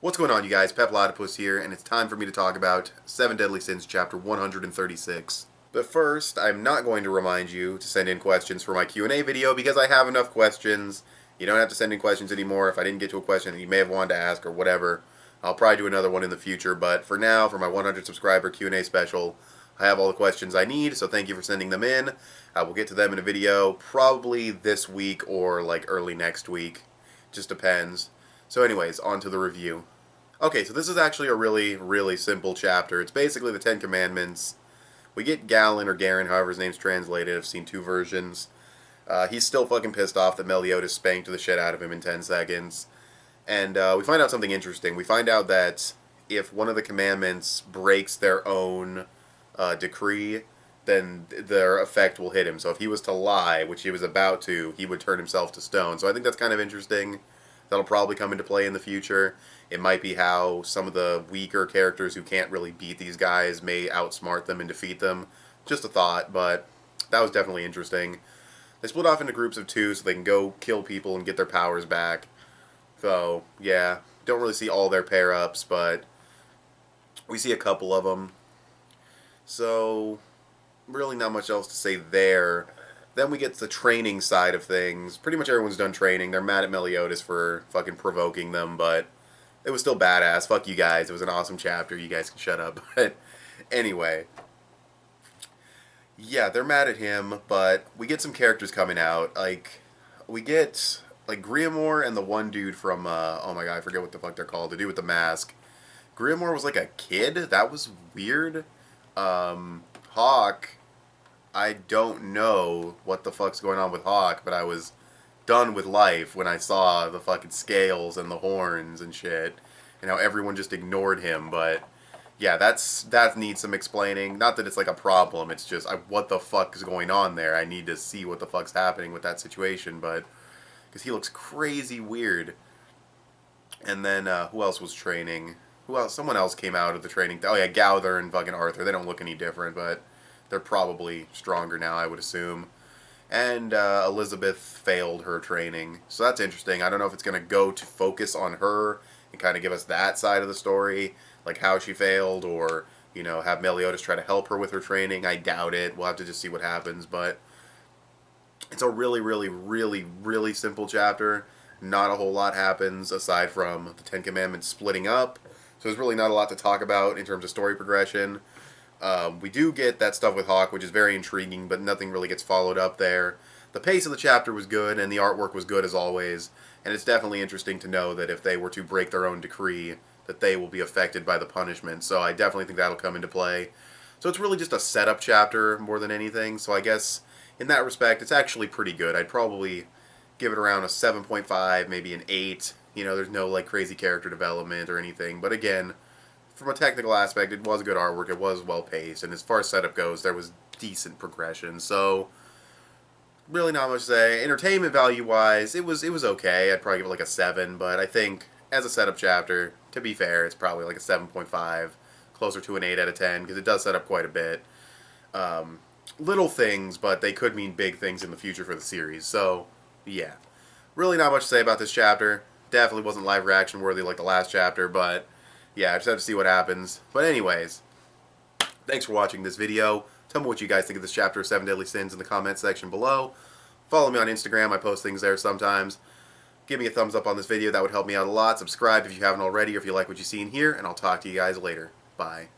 What's going on, you guys? Petplatypus here, and it's time for me to talk about 7 Deadly Sins, Chapter 136. But first, I'm not going to remind you to send in questions for my Q&A video because I have enough questions. You don't have to send in questions anymore. If I didn't get to a question that you may have wanted to ask or whatever, I'll probably do another one in the future. But for now, for my 100 subscriber Q&A special, I have all the questions I need, so thank you for sending them in. I will get to them in a video probably this week or like early next week. Just depends. So anyways, on to the review. Okay, so this is actually a really simple chapter. It's basically the Ten Commandments. We get Galen, or Garen, however his name's translated. I've seen two versions. He's still fucking pissed off that Meliodas spanked the shit out of him in 10 seconds. And we find out something interesting. We find out that if one of the commandments breaks their own decree, then their effect will hit him. So if he was to lie, which he was about to, he would turn himself to stone. So I think that's kind of interesting. That'll probably come into play in the future. It might be how some of the weaker characters who can't really beat these guys may outsmart them and defeat them. Just a thought, but that was definitely interesting. They split off into groups of 2 so they can go kill people and get their powers back. So, yeah, don't really see all their pair-ups, but we see a couple of them. So, really not much else to say there. Then we get to the training side of things. Pretty much everyone's done training. They're mad at Meliodas for fucking provoking them, but it was still badass. Fuck you guys. It was an awesome chapter. You guys can shut up. But anyway. Yeah, they're mad at him, but we get some characters coming out. Like, we get, like, Griamore and the one dude from, oh my god, I forget what the fuck they're called. The dude with the mask. Griamore was like a kid? That was weird. Hawk, I don't know what the fuck's going on with Hawk, but I was done with life when I saw the fucking scales and the horns and shit, and how everyone just ignored him. But yeah, that needs some explaining. Not that it's like a problem, it's just what the fuck is going on there. I need to see what the fuck's happening with that situation, but because he looks crazy weird. And then who else was training? Who else? Someone else came out of the training. Oh yeah, Gowther and fucking Arthur. They don't look any different, but they're probably stronger now, I would assume. And Elizabeth failed her training. So that's interesting. I don't know if it's going to go to focus on her and kind of give us that side of the story, like how she failed, or, you know, have Meliodas try to help her with her training. I doubt it. We'll have to just see what happens. But it's a really simple chapter. Not a whole lot happens aside from the Ten Commandments splitting up. So there's really not a lot to talk about in terms of story progression. We do get that stuff with Hawk, which is very intriguing, but nothing really gets followed up there. The pace of the chapter was good, and the artwork was good as always, and it's definitely interesting to know that if they were to break their own decree, that they will be affected by the punishment, so I definitely think that'll come into play. So it's really just a setup chapter more than anything, so I guess in that respect, it's actually pretty good. I'd probably give it around a 7.5, maybe an 8. You know, there's no like crazy character development or anything, but again, from a technical aspect, it was good artwork, it was well paced, and as far as setup goes, there was decent progression. So really not much to say. Entertainment value wise, it was okay. I'd probably give it like a 7, but I think as a setup chapter, to be fair, it's probably like a 7.5, closer to an 8 out of 10, because it does set up quite a bit. Little things, but they could mean big things in the future for the series. So yeah, really not much to say about this chapter. Definitely wasn't live reaction worthy like the last chapter, but yeah, I just have to see what happens. But anyways, thanks for watching this video. Tell me what you guys think of this chapter of 7 Deadly Sins in the comment section below. Follow me on Instagram. I post things there sometimes. Give me a thumbs up on this video. That would help me out a lot. Subscribe if you haven't already or if you like what you see in here. And I'll talk to you guys later. Bye.